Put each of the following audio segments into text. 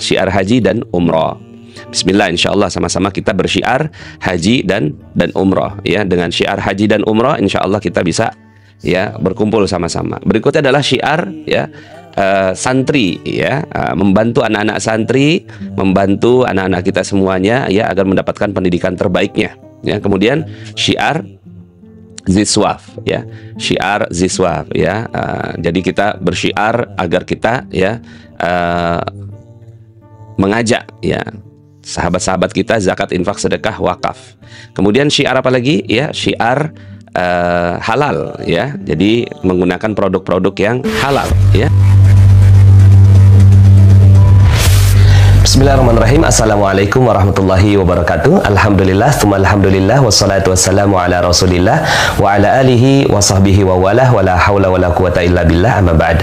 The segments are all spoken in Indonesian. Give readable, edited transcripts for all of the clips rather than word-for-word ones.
syiar haji dan umroh. Bismillah, insya Allah sama-sama kita bersyiar haji dan umroh ya. Dengan syiar haji dan umroh insya Allah kita bisa ya berkumpul sama-sama. Berikutnya adalah syiar ya, santri ya, membantu anak-anak santri, membantu anak-anak kita semuanya ya agar mendapatkan pendidikan terbaiknya ya. Kemudian syiar ziswaf ya, syiar ziswaf ya, jadi kita bersyiar agar kita ya mengajak ya sahabat-sahabat kita zakat, infak, sedekah, wakaf. Kemudian syiar apa lagi ya, syiar halal ya, jadi menggunakan produk-produk yang halal ya. Bismillahirrahmanirrahim. Assalamualaikum warahmatullahi wabarakatuh. Alhamdulillah, tsumma alhamdulillah, wassalatu wassalamu ala rasulillah wa ala alihi wa sahbihi wa walah, wa la hawla wa la quwata illa billah, amma ba'd.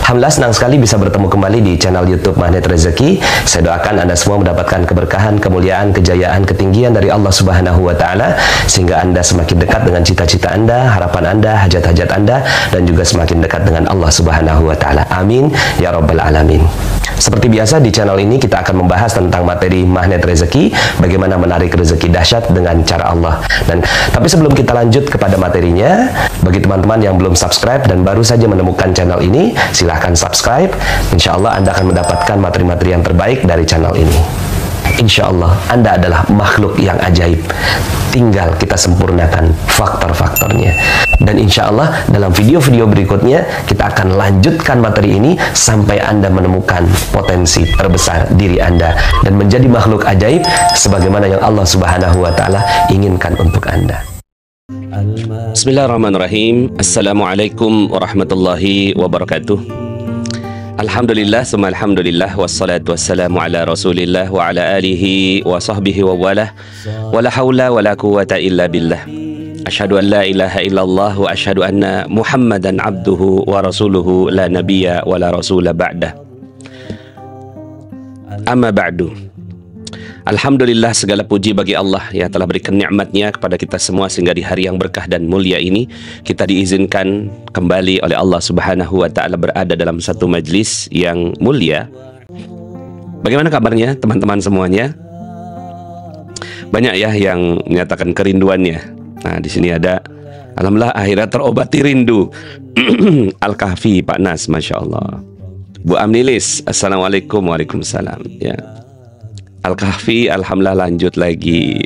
Alhamdulillah, senang sekali bisa bertemu kembali di channel YouTube Magnet Rezeki. Saya doakan Anda semua mendapatkan keberkahan, kemuliaan, kejayaan, ketinggian dari Allah Subhanahu wa taala, sehingga Anda semakin dekat dengan cita-cita Anda, harapan Anda, hajat-hajat Anda, dan juga semakin dekat dengan Allah Subhanahu wa taala. Amin ya rabbal alamin. Seperti biasa di channel ini kita akan membahas tentang materi magnet rezeki, bagaimana menarik rezeki dahsyat dengan cara Allah. Tapi sebelum kita lanjut kepada materinya, bagi teman-teman yang belum subscribe dan baru saja menemukan channel ini, silahkan subscribe. Insya Allah Anda akan mendapatkan materi-materi yang terbaik dari channel ini. Insya Allah Anda adalah makhluk yang ajaib, tinggal kita sempurnakan faktor-faktornya. Dan insya Allah dalam video-video berikutnya kita akan lanjutkan materi ini sampai Anda menemukan potensi terbesar diri Anda dan menjadi makhluk ajaib sebagaimana yang Allah Subhanahu wa taala inginkan untuk Anda. Bismillahirrahmanirrahim. Assalamualaikum warahmatullahi wabarakatuh. Alhamdulillah, summa alhamdulillah, wassalatu wassalamu ala rasulillah wa ala alihi wa sahbihi wa walah, wa la hawla wa la quwata illa billah. Asyhadu an la ilaha illallah wa asyhadu anna Muhammadan abduhu wa rasuluhu, la nabiyya wa la rasula ba'dah. Amma ba'du. Alhamdulillah, segala puji bagi Allah yang telah berikan nikmatnya kepada kita semua sehingga di hari yang berkah dan mulia ini kita diizinkan kembali oleh Allah Subhanahu wa taala berada dalam satu majlis yang mulia. Bagaimana kabarnya teman-teman semuanya? Banyak ya yang menyatakan kerinduannya. Nah, di sini ada, alhamdulillah akhirnya terobati rindu. Al-Kahfi, Pak Nas, Masya Allah. Bu Amnilis, Assalamualaikum, Waalaikumsalam ya. Al-Kahfi, alhamdulillah lanjut lagi.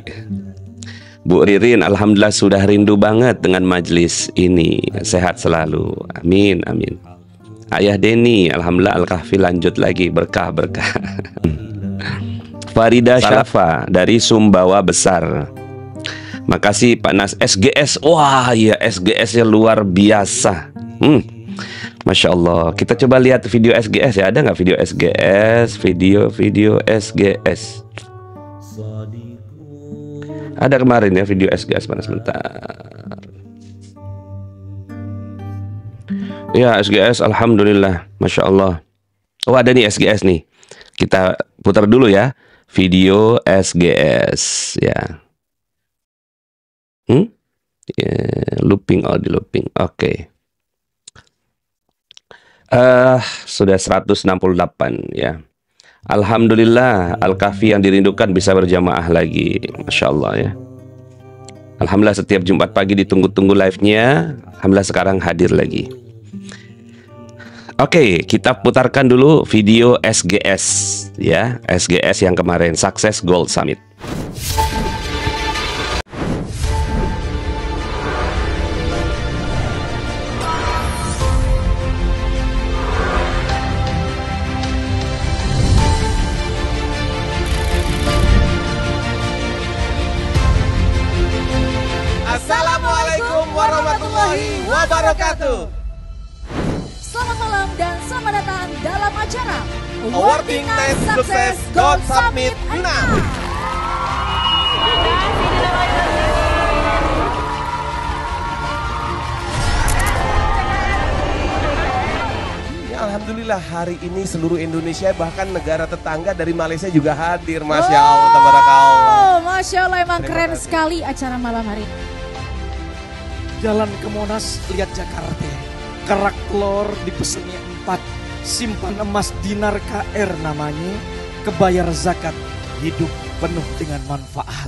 Bu Ririn, alhamdulillah sudah rindu banget dengan majlis ini. Sehat selalu, amin, amin. Ayah Denny, alhamdulillah Al-Kahfi lanjut lagi, berkah-berkah. Farida Syafa dari Sumbawa Besar. Makasih Pak Nas. SGS, wah ya SGS-nya luar biasa. Masya Allah. Kita coba lihat video SGS ya. Ada nggak video SGS? Video SGS. Ada kemarin ya video SGS. Mana sebentar. Ya SGS, alhamdulillah, Masya Allah. Oh ada nih SGS nih. Kita putar dulu ya video SGS ya. Looping, di looping. Oke. Sudah 168 ya. Alhamdulillah Al-Kahfi yang dirindukan bisa berjamaah lagi. Masya Allah ya. Alhamdulillah setiap Jumat pagi ditunggu-tunggu live-nya. Alhamdulillah sekarang hadir lagi. Oke, kita putarkan dulu video SGS ya. SGS yang kemarin, Success Gold Summit. Assalamualaikum warahmatullahi wabarakatuh. Selamat malam dan selamat datang dalam acara Awarding Night Success Gold Summit 6. Ya, alhamdulillah hari ini seluruh Indonesia bahkan negara tetangga dari Malaysia juga hadir. Masya Allah, tabarakallah. Masya Allah, emang keren sekali acara malam hari ini. Jalan ke Monas, lihat Jakarta. Kerak telur dipesennya 4. simpan emas dinar KR namanya, kebayar zakat, hidup penuh dengan manfaat.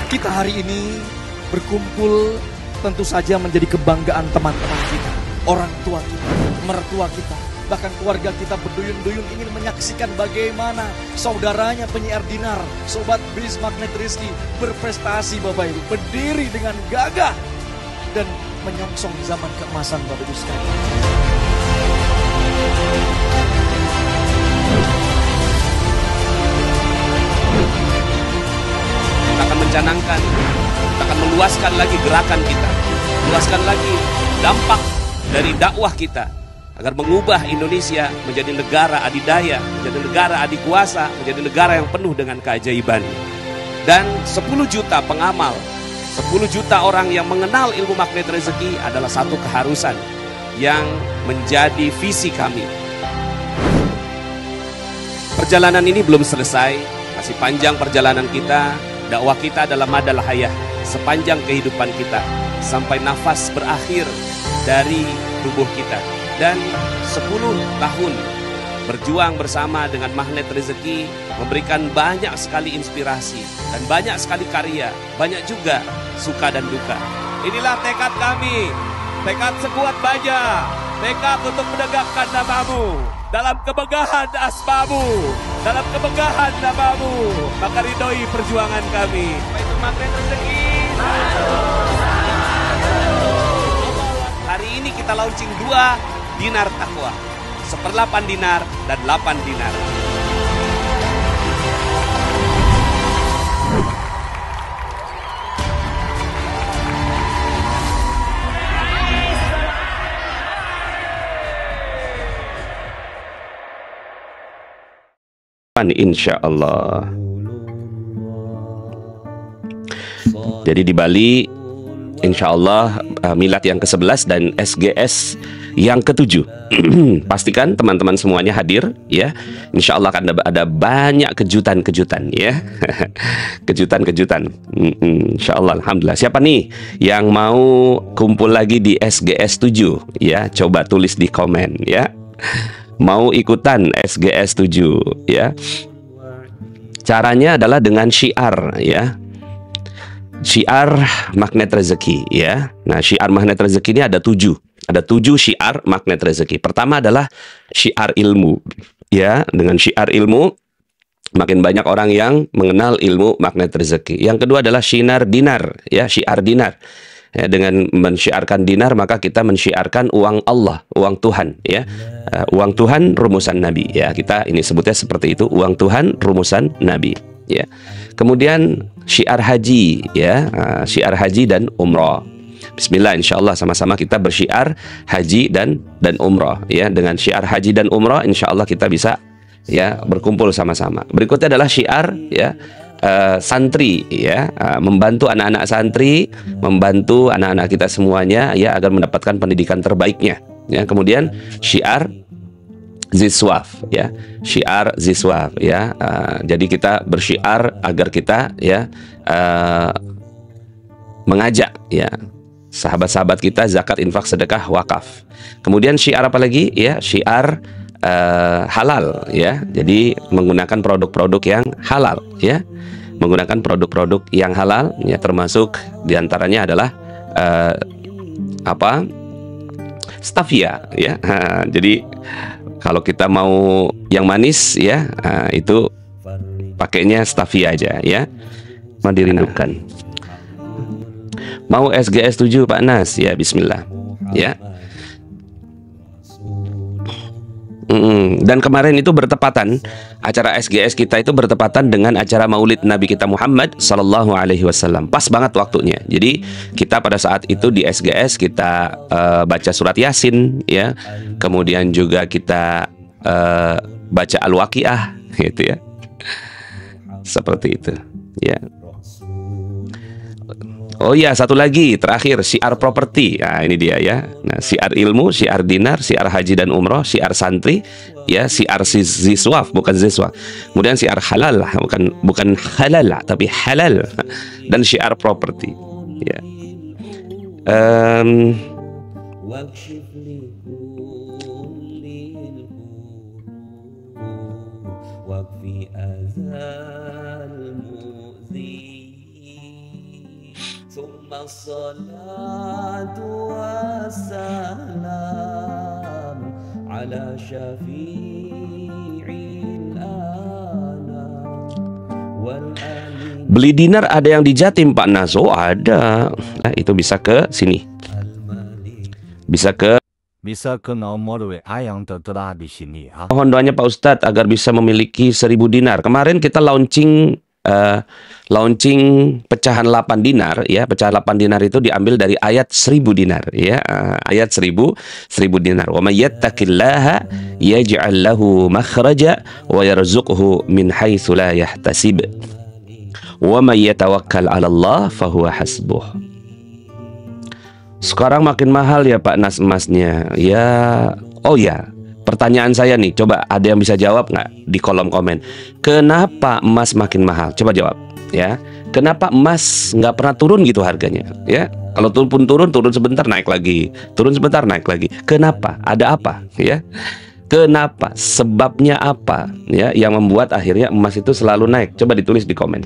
Kita hari ini berkumpul tentu saja menjadi kebanggaan teman-teman kita, orang tua kita, mertua kita, bahkan keluarga kita berduyun-duyun ingin menyaksikan bagaimana saudaranya penyiar Dinar, Sobat Bis Magnet Rizky berprestasi Bapak Ibu, berdiri dengan gagah dan menyongsong zaman keemasan Bapak Ibu sekalian. Kita akan mencanangkan, kita akan meluaskan lagi gerakan kita, meluaskan lagi dampak dari dakwah kita agar mengubah Indonesia menjadi negara adidaya, menjadi negara adikuasa, menjadi negara yang penuh dengan keajaiban. Dan 10 juta pengamal, 10 juta orang yang mengenal ilmu magnet rezeki adalah satu keharusan yang menjadi visi kami. Perjalanan ini belum selesai, masih panjang perjalanan kita. Dakwah kita adalah madal hayah, sepanjang kehidupan kita sampai nafas berakhir dari tubuh kita. Dan 10 tahun berjuang bersama dengan Magnet Rezeki memberikan banyak sekali inspirasi dan banyak sekali karya, banyak juga suka dan duka. Inilah tekad kami, tekad sekuat baja, tekad untuk menegakkan namamu dalam kemegahan asmamu, dalam kemegahan namamu. Maka ridhoi perjuangan kami. Itu Magnet Rezeki. Hari ini kita launching 2 dinar takwa, 1/8 dinar dan 8 dinar. Insya Allah. Jadi di Bali insya Allah milad yang ke-11 dan SGS yang ke-7. Pastikan teman-teman semuanya hadir ya. Insya Allah akan ada banyak kejutan-kejutan ya. Kejutan-kejutan. Insya Allah, alhamdulillah. Siapa nih yang mau kumpul lagi di SGS 7 ya? Coba tulis di komen ya. Mau ikutan SGS 7 ya. Caranya adalah dengan syiar ya. Syiar Magnet Rezeki ya. Nah, syiar Magnet Rezeki ini ada 7. Ada 7 syiar Magnet Rezeki. Pertama adalah syiar ilmu ya. Dengan syiar ilmu makin banyak orang yang mengenal ilmu Magnet Rezeki. Yang kedua adalah syiar dinar ya, syiar dinar. Ya, dengan mensyiarkan dinar maka kita mensyiarkan uang Allah, uang Tuhan ya. Uang Tuhan rumusan Nabi ya. Kita ini sebutnya seperti itu, uang Tuhan rumusan Nabi ya. Kemudian syiar haji ya, syiar haji dan umroh. Bismillah, insya Allah sama-sama kita bersyiar haji dan umroh ya. Dengan syiar haji dan umroh insya Allah kita bisa ya berkumpul sama-sama. Berikutnya adalah syiar ya, santri ya, membantu anak-anak santri, membantu anak-anak kita semuanya ya agar mendapatkan pendidikan terbaiknya ya. Kemudian syiar ziswaf ya, syiar ziswaf ya. Jadi kita bersyiar agar kita ya mengajak ya sahabat-sahabat kita zakat, infak, sedekah, wakaf. Kemudian syiar apa lagi ya? Syiar halal ya. Jadi menggunakan produk-produk yang halal ya. Menggunakan produk-produk yang halal ya, termasuk diantaranya adalah stevia ya. Jadi kalau kita mau yang manis ya, itu pakainya stevia aja ya. Dirindukan. Mau SGS 7 Pak Nas ya, bismillah ya. Dan kemarin itu bertepatan, acara SGS kita itu bertepatan dengan acara Maulid Nabi kita Muhammad Sallallahu Alaihi Wasallam. Pas banget waktunya. Jadi kita pada saat itu di SGS kita baca surat Yasin ya. Kemudian juga kita baca Al-Waqiah gitu ya. Seperti itu ya. Oh iya, satu lagi terakhir, syiar properti. Nah, ini dia ya. Nah, syiar ilmu, syiar dinar, syiar haji dan umroh, syiar santri, ya, syiar ziswaf, bukan ziswaf. Kemudian syiar halal, bukan halal, tapi halal. Dan syiar properti. Ya. wakfi azal muzi summa salatu wassalam ala syafi'il anam wal ali. Beli dinar ada yang di Jatim Pak Naso? Ada. Nah, itu bisa ke sini. Bisa ke nomor WA yang tertera di sini. Mohon doanya Pak Ustadz agar bisa memiliki 1000 dinar. Kemarin kita launching pecahan 8 dinar ya. Pecahan 8 dinar itu diambil dari ayat 1000 dinar ya. Ayat 1000 dinar. Wa may yattaqillaha yaj'al lahu makhraja wa yarzuqhu min haitsu la yahtasib. Wa may yatawakkal 'ala Allah fahuwa hasbuh. Sekarang makin mahal ya Pak Nas emasnya. Ya, oh ya. Pertanyaan saya nih, coba ada yang bisa jawab nggak di kolom komen? Kenapa emas makin mahal? Coba jawab, ya. Kenapa emas nggak pernah turun gitu harganya? Ya, kalau turun sebentar naik lagi, turun sebentar naik lagi. Kenapa? Ada apa? Ya, kenapa? Sebabnya apa? Ya, yang membuat akhirnya emas itu selalu naik? Coba ditulis di komen.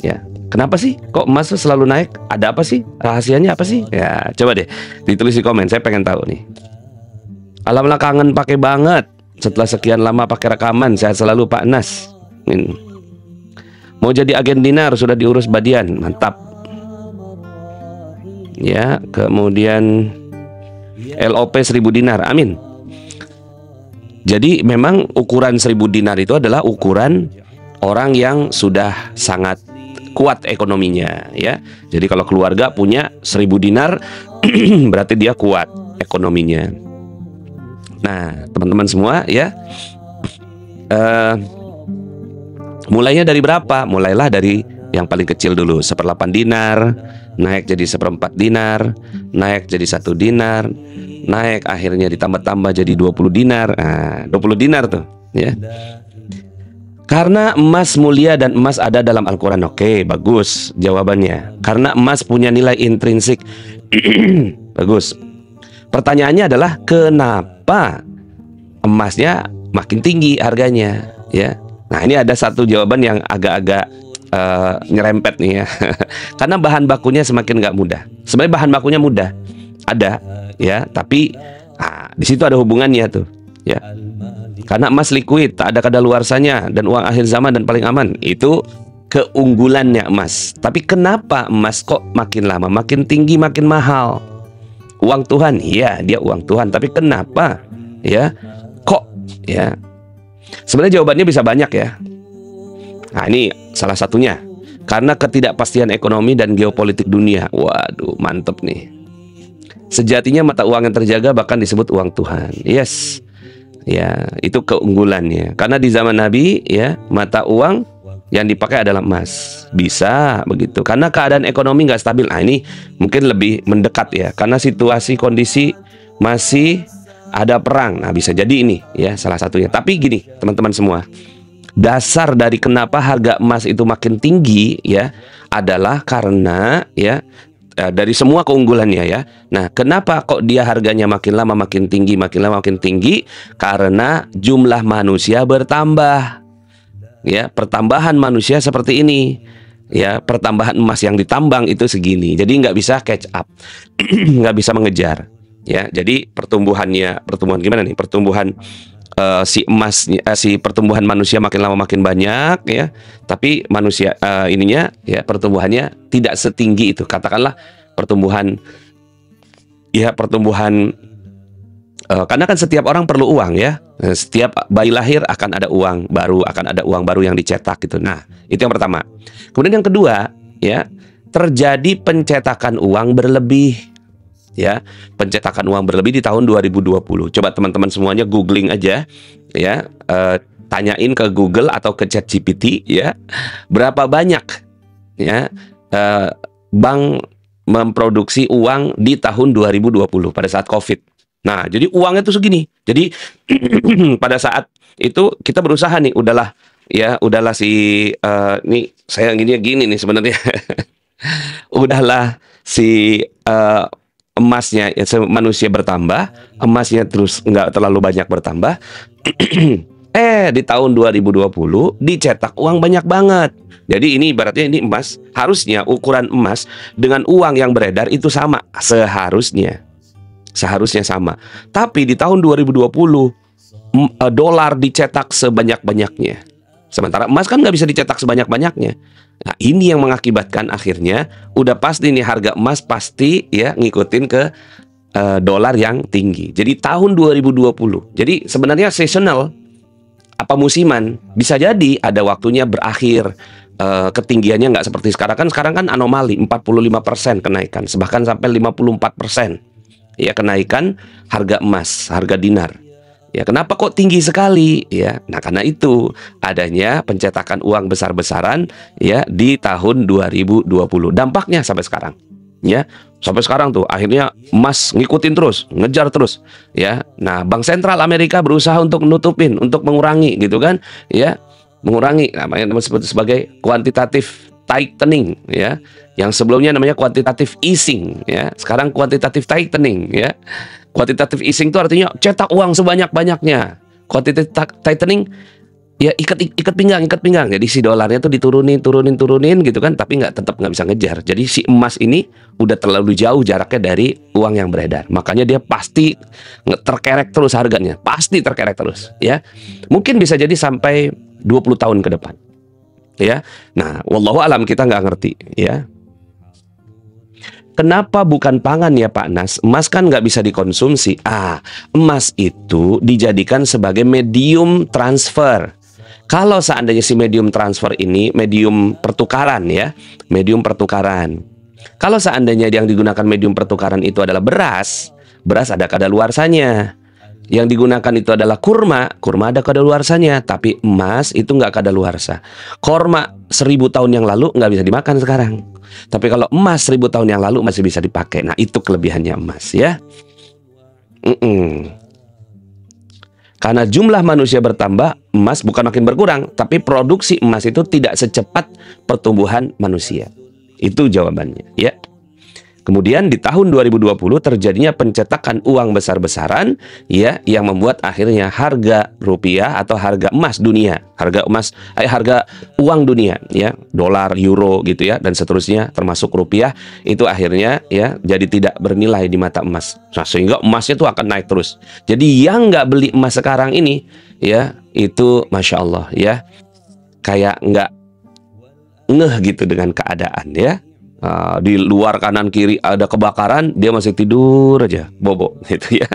Ya, kenapa sih kok emas itu selalu naik? Ada apa sih? Rahasianya apa sih? Ya, coba deh ditulis di komen. Saya pengen tahu nih. Alhamdulillah kangen pakai banget. Setelah sekian lama pakai rekaman, sehat selalu Pak Nas. Mau jadi agen dinar sudah diurus Badian, mantap. Ya, kemudian LOP 1000 dinar, amin. Jadi memang ukuran 1000 dinar itu adalah ukuran orang yang sudah sangat kuat ekonominya ya. Jadi kalau keluarga punya 1000 dinar berarti dia kuat ekonominya. Nah teman-teman semua ya, mulainya dari berapa? Mulailah dari yang paling kecil dulu, 1/8 dinar, naik jadi 1/4 dinar, naik jadi 1 dinar, naik akhirnya ditambah-tambah jadi 20 dinar. Nah, 20 dinar tuh ya. Karena emas mulia dan emas ada dalam Al-Quran. Oke, bagus jawabannya. Karena emas punya nilai intrinsik. Bagus. Pertanyaannya adalah kenapa emasnya makin tinggi harganya ya. Nah ini ada satu jawaban yang agak-agak nyerempet nih ya. Karena bahan bakunya semakin nggak mudah. Sebenarnya bahan bakunya mudah, ada ya, tapi di situ ada hubungannya tuh ya. Karena emas liquid, tak ada kadaluarsanya dan uang akhir zaman dan paling aman. Itu keunggulannya emas. Tapi kenapa emas kok makin lama makin tinggi makin mahal? Uang Tuhan, iya dia uang Tuhan. Tapi kenapa ya kok ya? Sebenarnya jawabannya bisa banyak ya. Nah ini salah satunya karena ketidakpastian ekonomi dan geopolitik dunia. Waduh mantep nih. Sejatinya mata uang yang terjaga bahkan disebut uang Tuhan. Yes. Ya itu keunggulannya. Karena di zaman Nabi ya mata uang yang dipakai adalah emas. Bisa begitu. Karena keadaan ekonomi nggak stabil. Nah ini mungkin lebih mendekat ya. Karena situasi kondisi masih ada perang. Nah bisa jadi ini ya salah satunya. Tapi gini teman-teman semua. Dasar dari kenapa harga emas itu makin tinggi ya adalah karena ya dari semua keunggulannya ya. Nah kenapa kok dia harganya makin lama makin tinggi, makin lama makin tinggi? Karena jumlah manusia bertambah. Ya, pertambahan manusia seperti ini. Ya, pertambahan emas yang ditambang itu segini. Jadi nggak bisa catch up, nggak bisa mengejar. Ya, jadi pertumbuhan gimana nih? Pertumbuhan si emasnya, si pertumbuhan manusia makin lama makin banyak ya. Tapi manusia pertumbuhannya tidak setinggi itu. Katakanlah pertumbuhan karena kan setiap orang perlu uang ya. Setiap bayi lahir akan ada uang baru yang dicetak gitu. Nah, itu yang pertama. Kemudian yang kedua, ya, terjadi pencetakan uang berlebih. Ya, pencetakan uang berlebih di tahun 2020. Coba teman-teman semuanya googling aja ya, tanyain ke Google atau ke ChatGPT ya, berapa banyak ya bank memproduksi uang di tahun 2020 pada saat Covid. Nah, jadi uangnya tuh segini. Jadi pada saat itu kita berusaha nih, udahlah nih saya gini nih sebenarnya. Udahlah emasnya manusia bertambah, emasnya terus nggak terlalu banyak bertambah. Di tahun 2020 dicetak uang banyak banget. Jadi ini ibaratnya ini emas, harusnya ukuran emas dengan uang yang beredar itu sama, seharusnya sama. Tapi di tahun 2020 dolar dicetak sebanyak-banyaknya. Sementara emas kan nggak bisa dicetak sebanyak-banyaknya. Nah, ini yang mengakibatkan akhirnya udah pasti nih harga emas pasti ya ngikutin ke dolar yang tinggi. Jadi tahun 2020. Jadi sebenarnya seasonal, apa musiman, bisa jadi ada waktunya berakhir. Ketinggiannya nggak seperti sekarang kan anomali 45% kenaikan, bahkan sampai 54% ya kenaikan harga emas, harga dinar. Ya, kenapa kok tinggi sekali? Ya, nah karena itu adanya pencetakan uang besar-besaran ya di tahun 2020. Dampaknya sampai sekarang. Ya, sampai sekarang tuh akhirnya emas ngikutin terus, ngejar terus. Ya, nah Bank Sentral Amerika berusaha untuk nutupin, untuk mengurangi gitu kan? Ya, mengurangi namanya disebut sebagai quantitative tightening ya. Yang sebelumnya namanya quantitative easing ya. Sekarang quantitative tightening ya. Quantitative easing itu artinya cetak uang sebanyak-banyaknya. Quantitative tightening ya ikat pinggang. Jadi si dolarnya tuh diturunin gitu kan, tapi tetap nggak bisa ngejar. Jadi si emas ini udah terlalu jauh jaraknya dari uang yang beredar. Makanya dia pasti terkerek terus harganya, pasti terkerek terus ya. Mungkin bisa jadi sampai 20 tahun ke depan. Ya. Nah, wallahu alam, kita nggak ngerti ya. Kenapa bukan pangan ya Pak Nas? Emas kan nggak bisa dikonsumsi. Emas itu dijadikan sebagai medium transfer. Kalau seandainya si medium transfer ini medium pertukaran ya, medium pertukaran. Kalau seandainya yang digunakan medium pertukaran itu adalah beras ada kadaluarsanya. Yang digunakan itu adalah kurma ada kadaluarsanya. Tapi emas itu nggak kadaluarsa. Kurma 1000 tahun yang lalu nggak bisa dimakan sekarang. Tapi kalau emas 1000 tahun yang lalu masih bisa dipakai. Nah itu kelebihannya emas ya. Karena jumlah manusia bertambah, emas bukan makin berkurang, tapi produksi emas itu tidak secepat pertumbuhan manusia. Itu jawabannya ya. Kemudian di tahun 2020 terjadinya pencetakan uang besar-besaran ya, yang membuat akhirnya harga rupiah atau harga emas dunia, harga uang dunia ya, dolar, euro gitu ya, dan seterusnya termasuk rupiah itu akhirnya ya jadi tidak bernilai di mata emas. Nah, sehingga emasnya itu akan naik terus. Jadi yang nggak beli emas sekarang ini ya, itu Masya Allah ya, kayak nggak ngeh gitu dengan keadaan ya. Di luar kanan kiri ada kebakaran, dia masih tidur aja, bobo gitu ya,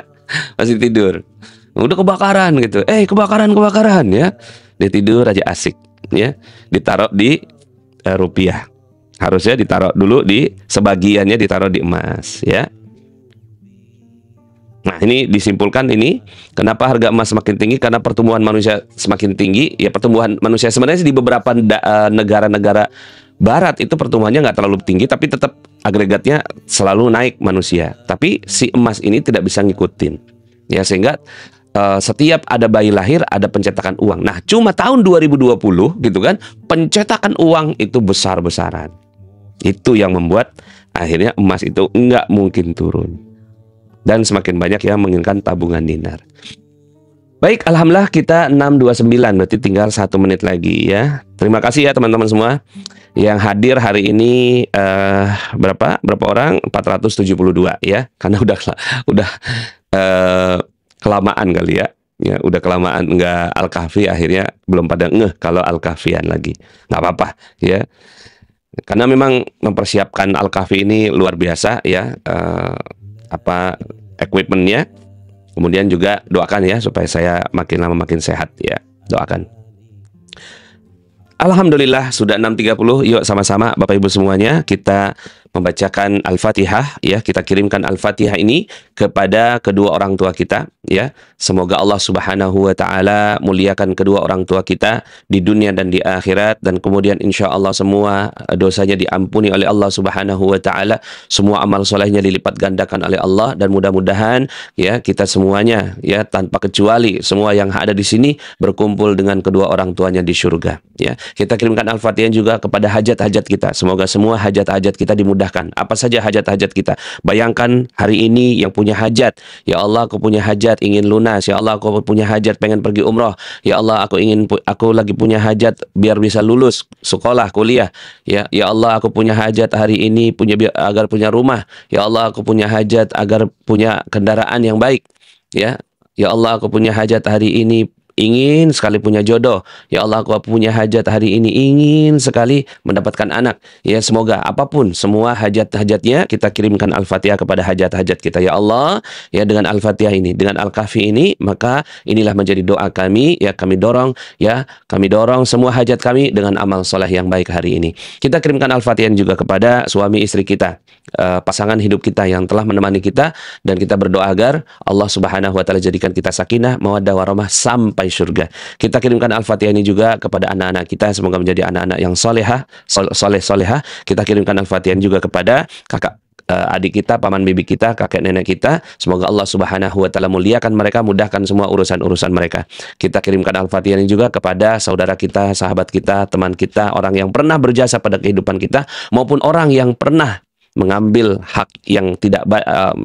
masih tidur. Udah kebakaran gitu, kebakaran ya, dia tidur aja asik ya. Ditaruh di rupiah, harusnya ditaruh dulu di sebagiannya ditaruh di emas ya. Nah ini disimpulkan ini kenapa harga emas semakin tinggi, karena pertumbuhan manusia semakin tinggi ya. Pertumbuhan manusia sebenarnya di beberapa negara-negara Barat itu pertumbuhannya nggak terlalu tinggi, tapi tetap agregatnya selalu naik manusia. Tapi si emas ini tidak bisa ngikutin ya, sehingga setiap ada bayi lahir ada pencetakan uang. Nah cuma tahun 2020 gitu kan, pencetakan uang itu besar-besaran. Itu yang membuat akhirnya emas itu nggak mungkin turun, dan semakin banyak yang menginginkan tabungan dinar. Baik, alhamdulillah kita 6.29, berarti tinggal 1 menit lagi ya. Terima kasih ya teman-teman semua yang hadir hari ini. Berapa orang? 472 ya. Karena udah kelamaan kali ya. Ya, udah kelamaan nggak Al-Kahfi, akhirnya belum pada ngeh kalau Al-Kahfian lagi. Nggak apa-apa ya. Karena memang mempersiapkan Al-Kahfi ini luar biasa ya. Equipmentnya. Kemudian juga doakan ya supaya saya makin lama makin sehat ya. Doakan. Alhamdulillah sudah 6.30. Yuk sama-sama Bapak Ibu semuanya kita membacakan Al-Fatihah ya. Kita kirimkan Al-Fatihah ini kepada kedua orang tua kita ya. Semoga Allah Subhanahu wa taala muliakan kedua orang tua kita di dunia dan di akhirat, dan kemudian insya Allah semua dosanya diampuni oleh Allah Subhanahu wa taala, semua amal solehnya dilipat gandakan oleh Allah, dan mudah-mudahan ya kita semuanya ya tanpa kecuali semua yang ada di sini berkumpul dengan kedua orang tuanya di surga ya. Kita kirimkan Al-Fatihah juga kepada hajat-hajat kita. Semoga semua hajat-hajat kita dimudahkan mudahkan. Apa saja hajat-hajat kita. Bayangkan hari ini yang punya hajat, ya Allah aku punya hajat ingin lunas, ya Allah aku punya hajat pengen pergi umroh, ya Allah aku lagi punya hajat biar bisa lulus sekolah, kuliah, ya Allah aku punya hajat hari ini agar punya rumah, ya Allah aku punya hajat agar punya kendaraan yang baik, ya Allah aku punya hajat hari ini ingin sekali punya jodoh. Ya Allah aku punya hajat hari ini ingin sekali mendapatkan anak. Ya semoga apapun semua hajat-hajatnya kita kirimkan Al-Fatihah kepada hajat-hajat kita. Ya Allah, ya dengan Al-Fatihah ini, dengan Al-Kahfi ini, maka inilah menjadi doa kami. Ya kami dorong semua hajat kami dengan amal soleh yang baik hari ini. Kita kirimkan Al-Fatihah juga kepada suami istri kita, pasangan hidup kita yang telah menemani kita, dan kita berdoa agar Allah Subhanahu wa taala jadikan kita sakinah, mawaddah warahmah sampai surga. Kita kirimkan Al-Fatihah ini juga kepada anak-anak kita, semoga menjadi anak-anak yang solehah. Kita kirimkan Al-Fatihah juga kepada kakak adik kita, paman bibi kita, kakek nenek kita, semoga Allah Subhanahu wa taala muliakan mereka, mudahkan semua urusan-urusan mereka. Kita kirimkan Al-Fatihah ini juga kepada saudara kita, sahabat kita, teman kita, orang yang pernah berjasa pada kehidupan kita, maupun orang yang pernah mengambil hak yang tidak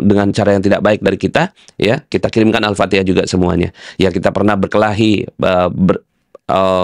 dengan cara yang tidak baik dari kita, ya kita kirimkan Al-Fatihah juga semuanya. Ya kita pernah berkelahi,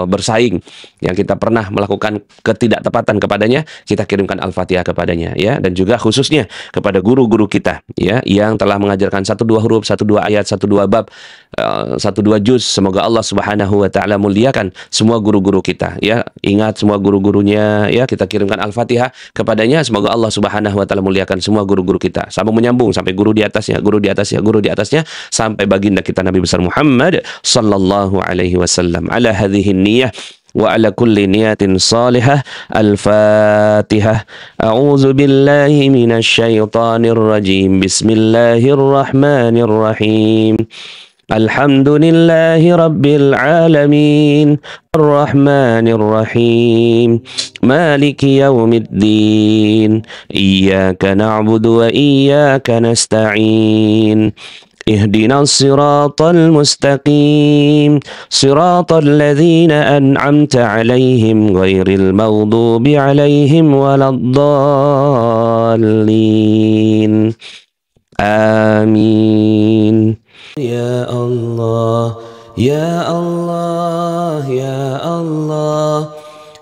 bersaing, yang kita pernah melakukan ketidaktepatan kepadanya, kita kirimkan Al-Fatihah kepadanya, ya, dan juga khususnya kepada guru-guru kita, ya, yang telah mengajarkan 1-2 huruf, 1-2 ayat, 1-2 bab, 1-2 juz. Semoga Allah Subhanahu wa taala muliakan semua guru-guru kita, ya. Ingat semua guru-gurunya, ya, kita kirimkan Al-Fatihah kepadanya, semoga Allah Subhanahu wa taala muliakan semua guru-guru kita. Sama menyambung sampai guru di atasnya, guru di atasnya, guru di atasnya, sampai baginda kita Nabi besar Muhammad sallallahu alaihi wasallam. Ala hadhihi niyyah wa ala kulli niyatin salihah. Al-Fatihah. A'udzu billahi minasy syaithanir rajim. Bismillahirrahmanirrahim. Alhamdulillahi rabbil alamin. Ar-Rahmanir Rahim. Maliki yaumiddin. Iyyaka na'budu wa iyyaka nasta'in. اهدنا الصراط المستقيم صراط الذين أنعمت عليهم غير المغضوب عليهم ولا الضالين آمين. يا الله يا الله يا الله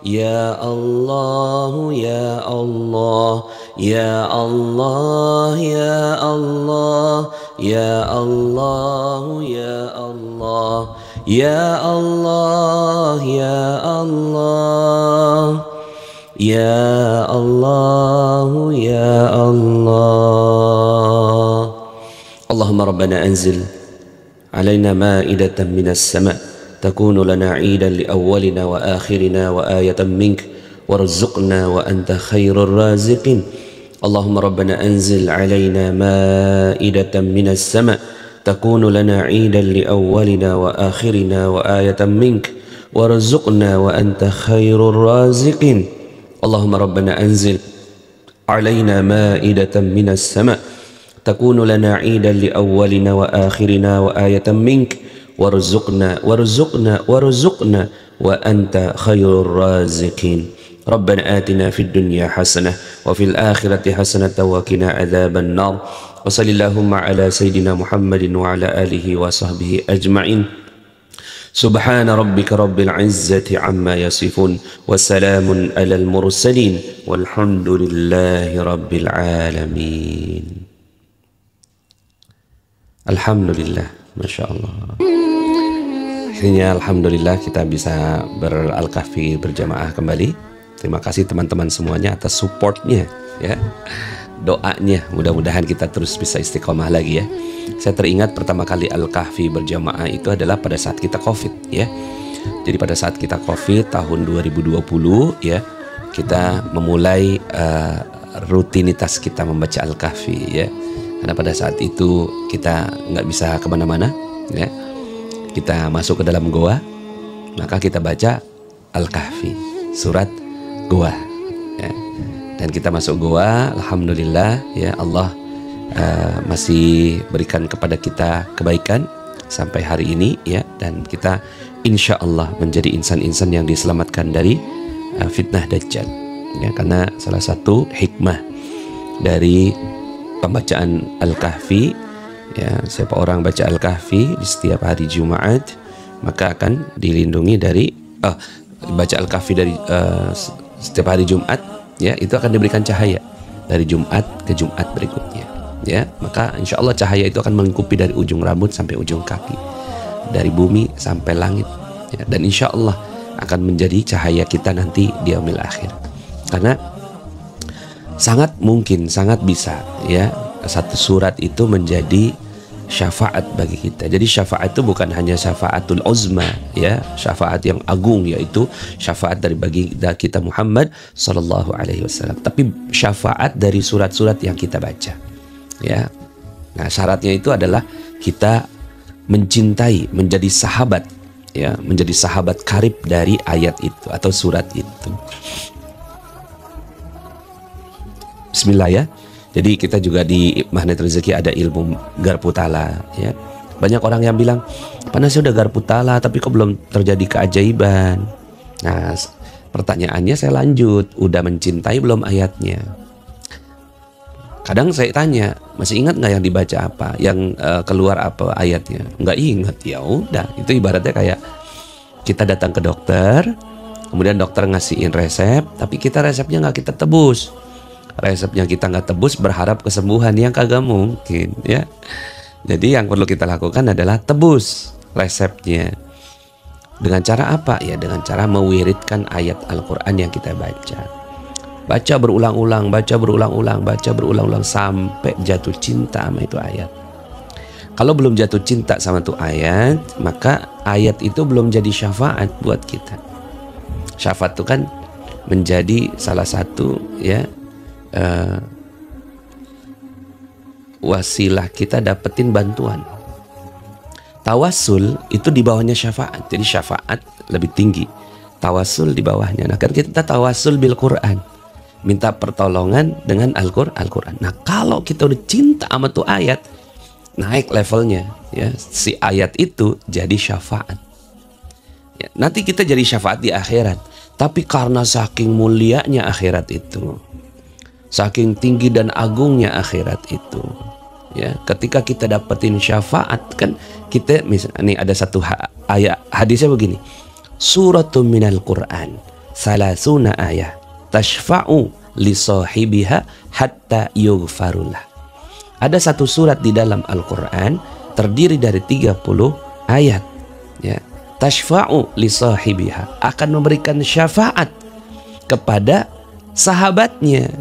يا الله يا الله يا الله يا الله يا الله يا الله يا الله يا الله يا الله يا الله. اللهم ربنا أنزل علينا مائدة من السماء تكون لنا عيدا لأولنا وآخرنا وآية منك وارزقنا وأنت خير الرازقين. اللهم ربنا أنزل علينا مائدة من السماء تكون لنا عيدا لأولنا وآخرنا وآية منك وارزقنا وأنت خير الرازقين. اللهم ربنا أنزل علينا مائدة من السماء تكون لنا عيدا لأولنا وآخرنا وآية منك وارزقنا وأنت خير الرازقين. ربنا آتنا في الدنيا حسنة وفي الآخرة حسنة وقنا عذاب النار. وصلى اللهم على سيدنا محمد وعلى آله وصحبه أجمعين. سبحان ربك رب العزة عما يصفون وسلام على المرسلين والحمد لله رب العالمين. Alhamdulillah, Masya Allah. Akhirnya Alhamdulillah kita bisa Al-Kahfi berjamaah kembali. Terima kasih teman-teman semuanya atas supportnya, ya, doanya. Mudah-mudahan kita terus bisa istiqomah lagi, ya. Saya teringat pertama kali Al-Kahfi berjamaah itu adalah pada saat kita COVID, ya. Jadi pada saat kita COVID tahun 2020, ya, kita memulai rutinitas kita membaca Al-Kahfi, ya. Karena pada saat itu kita nggak bisa kemana-mana, ya. Kita masuk ke dalam goa, maka kita baca Al-Kahfi, surat goa, ya. Dan kita masuk goa, Alhamdulillah, ya, Allah masih berikan kepada kita kebaikan sampai hari ini, ya. Dan kita insya Allah menjadi insan-insan yang diselamatkan dari fitnah Dajjal, ya. Karena salah satu hikmah dari pembacaan Al-Kahfi. Ya, siapa orang baca Al-Kahfi di setiap hari Jumat, maka akan dilindungi dari baca Al-Kahfi dari setiap hari Jumat, ya, itu akan diberikan cahaya dari Jumat ke Jumat berikutnya, ya. Maka insya Allah cahaya itu akan melingkupi dari ujung rambut sampai ujung kaki, dari bumi sampai langit, ya. Dan insya Allah akan menjadi cahaya kita nanti di yaumil akhir. Karena sangat mungkin, sangat bisa, ya, satu surat itu menjadi syafaat bagi kita. Jadi syafaat itu bukan hanya syafaatul uzma, ya, syafaat yang agung, yaitu syafaat dari bagi kita Muhammad sallallahu alaihi wasallam, tapi syafaat dari surat-surat yang kita baca, ya. Nah, syaratnya itu adalah kita mencintai, menjadi sahabat, ya, menjadi sahabat karib dari ayat itu atau surat itu. Bismillah, ya. Jadi kita juga di Magnet Rezeki ada ilmu garpu tala, ya. Banyak orang yang bilang, "Panasnya udah garpu tala tapi kok belum terjadi keajaiban?" Nah, pertanyaannya saya lanjut, udah mencintai belum ayatnya? Kadang saya tanya, masih ingat nggak yang dibaca apa, yang keluar apa ayatnya? Nggak ingat, ya udah. Itu ibaratnya kayak kita datang ke dokter, kemudian dokter ngasihin resep, tapi kita resepnya nggak kita tebus. Resepnya kita nggak tebus, berharap kesembuhan, yang kagak mungkin, ya. Jadi yang perlu kita lakukan adalah tebus resepnya. Dengan cara apa? Ya dengan cara mewiridkan ayat Al-Quran yang kita baca. Baca berulang-ulang, baca berulang-ulang, baca berulang-ulang sampai jatuh cinta sama itu ayat. Kalau belum jatuh cinta sama itu ayat, maka ayat itu belum jadi syafaat buat kita. Syafaat itu kan menjadi salah satu, ya, wasilah kita dapetin bantuan. Tawasul itu di bawahnya syafaat. Jadi syafaat lebih tinggi, tawasul di bawahnya. Nah, kan kita tawasul bil Quran, minta pertolongan dengan Al-Quran. Nah, kalau kita udah cinta sama tuh ayat, naik levelnya, ya, si ayat itu jadi syafaat, ya. Nanti kita jadi syafaat di akhirat. Tapi karena saking mulianya akhirat itu, saking tinggi dan agungnya akhirat itu, ya, ketika kita dapetin syafaat, kan kita misalnya nih ada satu ayat hadisnya begini, suratun minal Quran salasuna ayat tashfa'u li sahibiha hatta yughfarullah. Ada satu surat di dalam Al-Quran terdiri dari 30 ayat, ya, tashfa'u li sahibiha, akan memberikan syafaat kepada sahabatnya,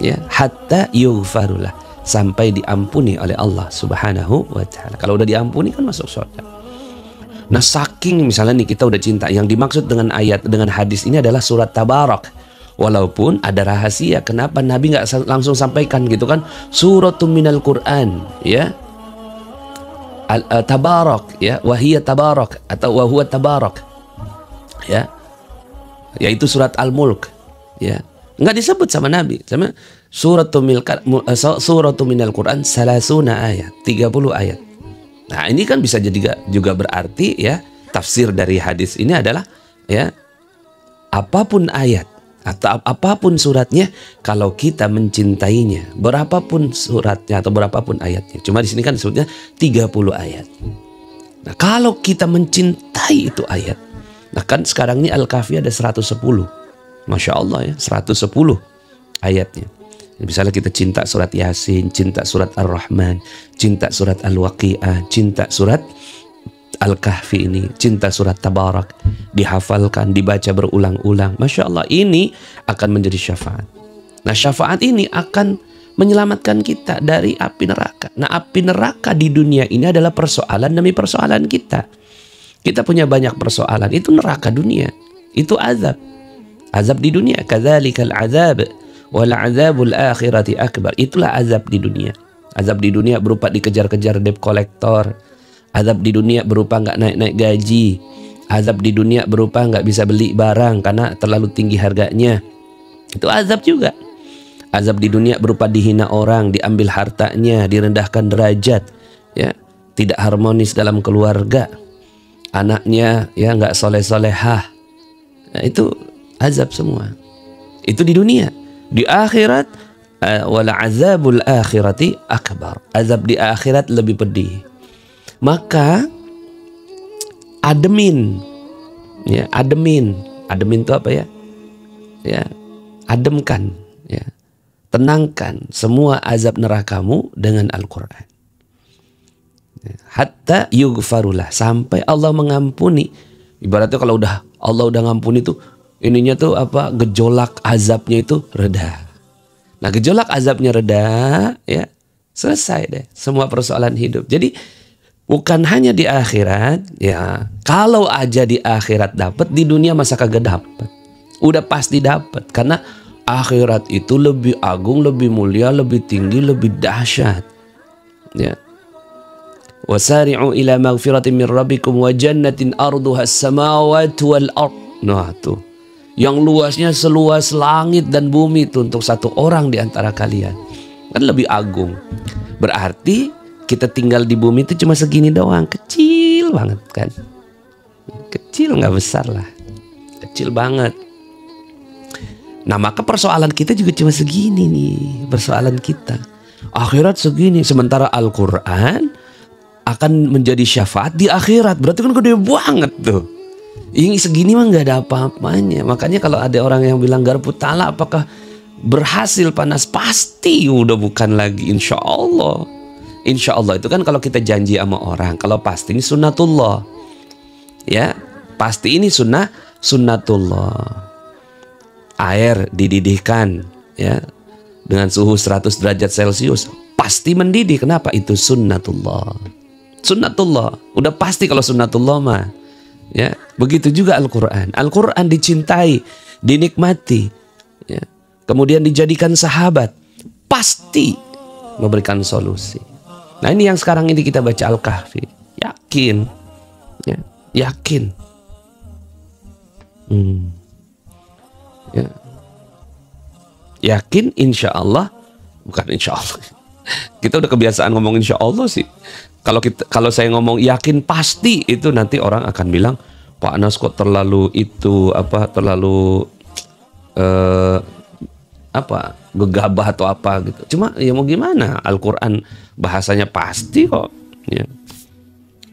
ya, hatta yughfarullah, sampai diampuni oleh Allah Subhanahu wa ta'ala. Kalau udah diampuni kan masuk surga. Nah, saking misalnya nih kita udah cinta, yang dimaksud dengan ayat, dengan hadis ini adalah surat Tabarak. Walaupun ada rahasia, kenapa Nabi nggak langsung sampaikan gitu kan, suratum minal Quran, ya, Tabarak, ya, wahiyya Tabarak atau wahuwa Tabarak, ya, yaitu surat Al-Mulk, ya. Nggak disebut sama Nabi, sama suratul minal Quran salasuna ayat, 30 ayat. Nah, ini kan bisa jadi juga berarti, ya, tafsir dari hadis ini adalah, ya, apapun ayat atau apapun suratnya, kalau kita mencintainya, berapapun suratnya atau berapapun ayatnya. Cuma di sini kan disebutnya 30 ayat. Nah, kalau kita mencintai itu ayat, nah kan sekarang ini Al-Kahfi ada 110. Masya Allah, ya, 110 ayatnya. Misalnya kita cinta surat Yasin, cinta surat Ar-Rahman, cinta surat Al-Waqi'ah, cinta surat Al-Kahfi ini, cinta surat Tabarak, dihafalkan, dibaca berulang-ulang. Masya Allah, ini akan menjadi syafaat. Nah, syafaat ini akan menyelamatkan kita dari api neraka. Nah, api neraka di dunia ini adalah persoalan demi persoalan kita. Kita punya banyak persoalan, itu neraka dunia, itu azab. Azab di dunia, kadzalikal azab wal azabul akhirati akbar. Itulah azab di dunia. Azab di dunia berupa dikejar-kejar debt collector. Azab di dunia berupa nggak naik-naik gaji. Azab di dunia berupa nggak bisa beli barang karena terlalu tinggi harganya. Itu azab juga. Azab di dunia berupa dihina orang, diambil hartanya, direndahkan derajat, ya, tidak harmonis dalam keluarga, anaknya, ya, nggak soleh-solehah. Nah, itu azab semua. Itu di dunia. Di akhirat wala azabul akhirati akbar. Azab di akhirat lebih pedih. Maka ademin, ya, ademin itu apa ya? Ya, ademkan, ya, tenangkan semua azab nerakamu dengan Al-Quran. Hatta yughfarullah, sampai Allah mengampuni. Ibaratnya kalau Allah udah ngampuni tuh, ininya tuh apa, gejolak azabnya itu reda. Nah, gejolak azabnya reda, ya, selesai deh semua persoalan hidup. Jadi bukan hanya di akhirat, ya. Kalau aja di akhirat dapat, di dunia masa kagak dapat? Udah pasti dapat, karena akhirat itu lebih agung, lebih mulia, lebih tinggi, lebih dahsyat. Ya. Wasari'u ila maghfiratin min rabbikum wa jannatin arduha as-samawati wal ard. Nah, tuh. Yang luasnya seluas langit dan bumi itu untuk satu orang di antara kalian. Kan lebih agung. Berarti kita tinggal di bumi itu cuma segini doang, kecil banget kan. Kecil, nggak besar lah. Kecil banget. Nah, maka persoalan kita juga cuma segini nih, persoalan kita. Akhirat segini, sementara Al-Quran akan menjadi syafaat di akhirat. Berarti kan gede banget tuh. Ini segini mah nggak ada apa-apanya. Makanya kalau ada orang yang bilang garpu tala apakah berhasil panas, pasti udah bukan lagi, insya Allah. Insya Allah itu kan kalau kita janji sama orang. Kalau pasti ini sunnatullah, ya, pasti ini sunnatullah. Air dididihkan, ya, dengan suhu 100 derajat Celcius, pasti mendidih. Kenapa? Itu sunnatullah. Sunnatullah, udah pasti kalau sunnatullah mah. Ya, begitu juga Al-Quran. Al-Quran dicintai, dinikmati, ya, kemudian dijadikan sahabat, pasti memberikan solusi. Nah, ini yang sekarang ini kita baca Al-Kahfi, yakin, ya, yakin. Ya. Yakin, insya Allah, bukan insya Allah. Kita udah kebiasaan ngomong insya Allah sih. Kalau saya ngomong yakin pasti, itu nanti orang akan bilang, Pak Anas kok terlalu itu apa, terlalu gegabah atau apa gitu. Cuma ya mau gimana, Al-Quran bahasanya pasti kok, ya.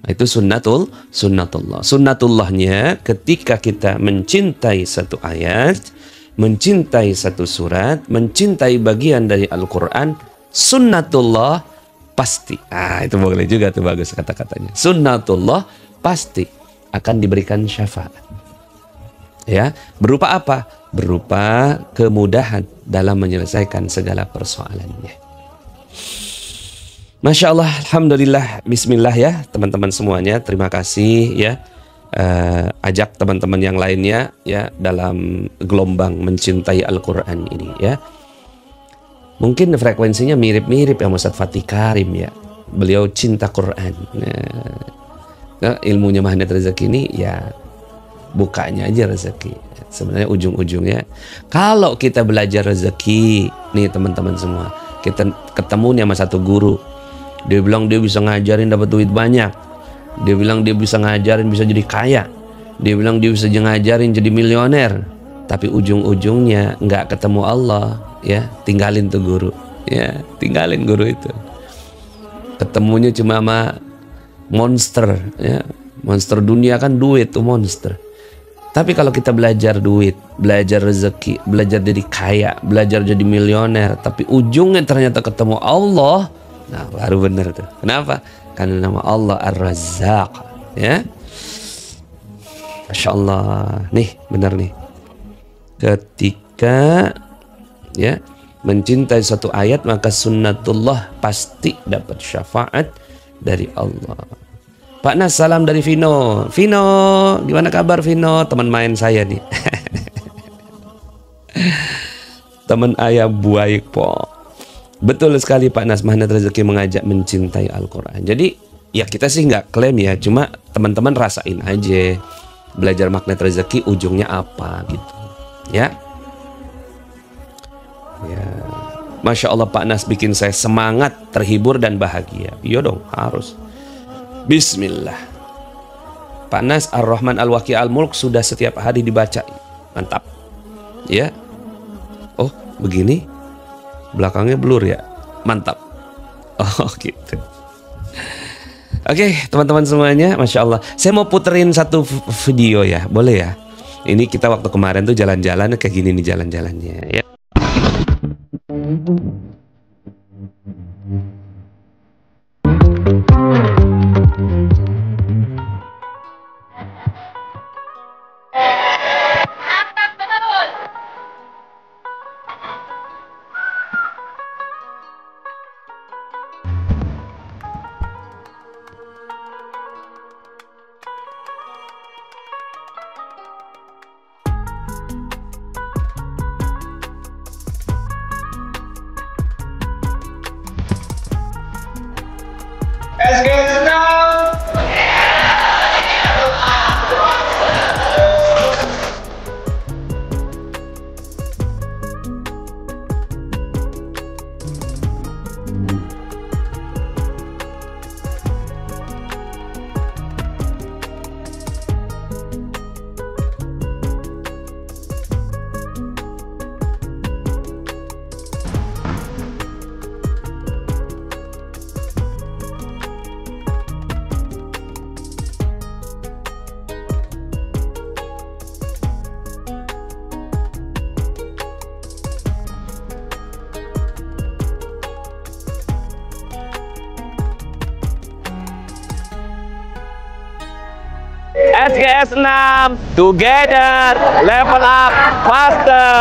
Itu sunnatullah. Sunnatullahnya ketika kita mencintai satu ayat, mencintai satu surat, mencintai bagian dari Al-Quran, sunnatullah pasti. Itu boleh juga tuh, bagus kata-katanya. Sunnatullah pasti akan diberikan syafaat. Ya, berupa apa? Berupa kemudahan dalam menyelesaikan segala persoalannya. Masya Allah, alhamdulillah, bismillah ya teman-teman semuanya. Terima kasih ya. Ajak teman-teman yang lainnya ya dalam gelombang mencintai Al-Quran ini ya. Mungkin frekuensinya mirip-mirip ya Ustaz Fatih Karim ya. Beliau cinta Quran. Nah, ilmunya Magnet Rezeki ini ya bukanya aja rezeki. Sebenarnya ujung-ujungnya kalau kita belajar rezeki nih teman-teman semua, kita ketemu nih sama satu guru. Dia bilang dia bisa ngajarin dapat duit banyak. Dia bilang dia bisa ngajarin bisa jadi kaya. Dia bilang dia bisa ngajarin jadi milioner. Tapi ujung-ujungnya nggak ketemu Allah, ya, tinggalin tuh guru, ya, tinggalin guru itu. Ketemunya cuma sama monster, ya, monster dunia kan duit tuh monster. Tapi kalau kita belajar duit, belajar rezeki, belajar jadi kaya, belajar jadi milioner, tapi ujungnya ternyata ketemu Allah, nah baru bener tuh. Kenapa? Karena nama Allah Ar-Razzaq, ya. Masya Allah, nih bener nih. Ketika ya mencintai satu ayat, maka sunnatullah pasti dapat syafaat dari Allah. Pak Nas, salam dari Vino. Vino, gimana kabar Vino? Teman main saya nih. Teman ayah baik po. Betul sekali Pak Nas, Magnet Rezeki mengajak mencintai Al-Quran. Jadi ya kita sih nggak klaim ya, cuma teman-teman rasain aja. Belajar Magnet Rezeki ujungnya apa gitu. Ya, ya, Masya Allah Pak Nas bikin saya semangat, terhibur dan bahagia. Iya dong, harus. Bismillah. Pak Nas, Ar-Rahman Al-Waqi Al-Mulk sudah setiap hari dibaca. Mantap. Ya. Oh, begini. belakangnya blur ya. Mantap. Oh gitu. Oke, teman-teman semuanya, Masya Allah. Saya mau puterin satu video ya, boleh ya? Ini kita waktu kemarin tuh jalan-jalan kayak gini nih jalan-jalannya ya. SGS 6 together level up faster.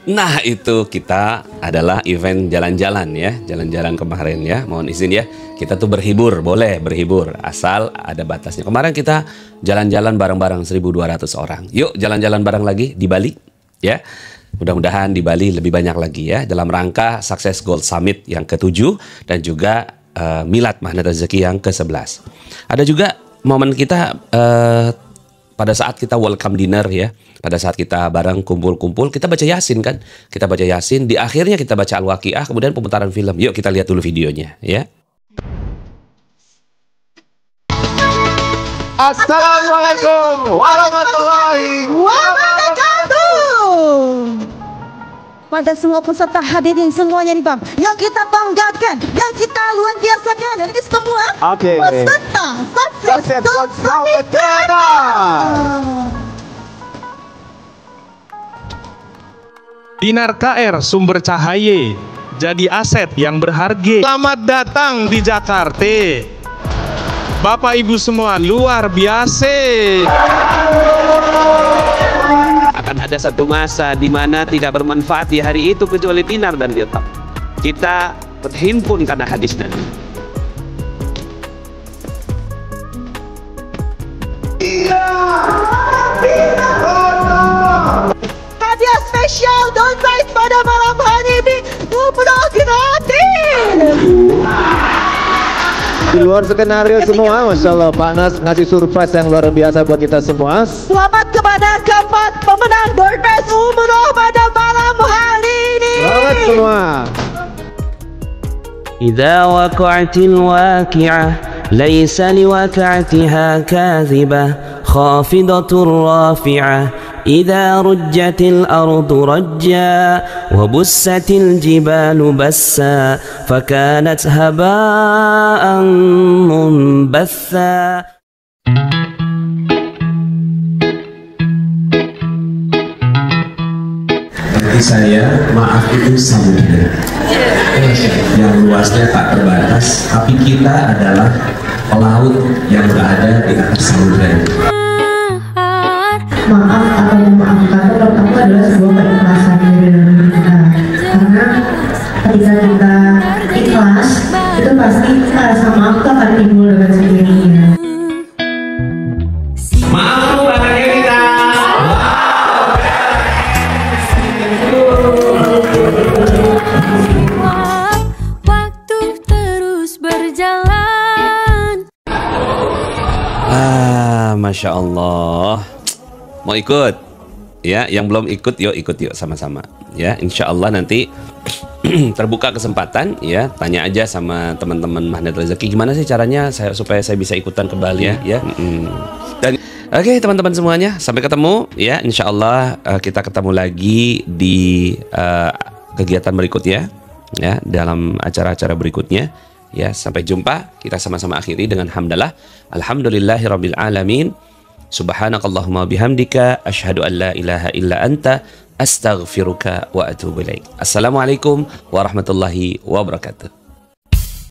Nah itu kita adalah event jalan-jalan ya, jalan-jalan kemarin ya, mohon izin ya, kita tuh berhibur, boleh berhibur asal ada batasnya. Kemarin kita jalan-jalan bareng-bareng 1.200 orang. Yuk jalan-jalan bareng lagi di Bali ya. Mudah-mudahan di Bali lebih banyak lagi ya, dalam rangka Success Gold Summit yang ke-7 dan juga Milad Magnet Rezeki yang ke-11. Ada juga momen kita pada saat kita welcome dinner ya, pada saat kita bareng kumpul-kumpul, kita baca Yasin kan, kita baca Yasin, di akhirnya kita baca Al-Waqiah, kemudian pemutaran film. Yuk kita lihat dulu videonya ya. Assalamualaikum warahmatullahi wabarakatuh. Pada semua peserta hadirin semuanya nih Bang, yang kita banggakan, yang kita luar biasakan dari semua peserta Success Gold Summit. Dinar KR sumber cahaya jadi aset yang berharga. Selamat datang di Jakarta. Bapak Ibu semua luar biasa. Akan ada satu masa di mana tidak bermanfaat di hari itu kecuali dinar dan dirham. Kita berhimpun karena hadis Nabi. Hadiah spesial door prize pada malam hari ini umroh gratis. Di luar skenario semua, Masya Allah, Pak Nas ngasih surprise yang luar biasa buat kita semua. Selamat kepada keempat pemenang door prize umroh pada malam hari ini. Selamat semua. إذا وقعت الواقعة ليس لوقعتها كاذبة خافضة رافعة إذا رجت الأرض رجا وبست الجبال بسا فكانت هباء منبثا. Bagi saya, maaf itu samudra yang luasnya tak terbatas, tapi kita adalah pelaut yang berada di atas samudra. Maaf atau memaafkan menurut aku adalah sebuah keikhlasan dari dalam diri kita, karena ketika kita ikhlas itu pasti rasa maaf itu akan timbul dengan sendirinya. Maaf banget kita. Waktu terus berjalan. Masya Allah. Mau ikut? Ya, yang belum ikut, yuk ikut yuk sama-sama. Ya, insya Allah nanti terbuka kesempatan ya, tanya aja sama teman-teman Magnet Rezeki gimana sih caranya supaya saya bisa ikutan ke Bali ya. Dan oke, teman-teman semuanya, sampai ketemu ya. Insyaallah kita ketemu lagi di kegiatan berikutnya ya, dalam acara-acara berikutnya ya. Sampai jumpa, kita sama-sama akhiri dengan hamdalah alhamdulillahirabbil alamin. Subhanakallahumma bihamdika asyhadu an la ilaha illa anta astaghfiruka wa atubu ilaik. Assalamualaikum warahmatullahi wabarakatuh.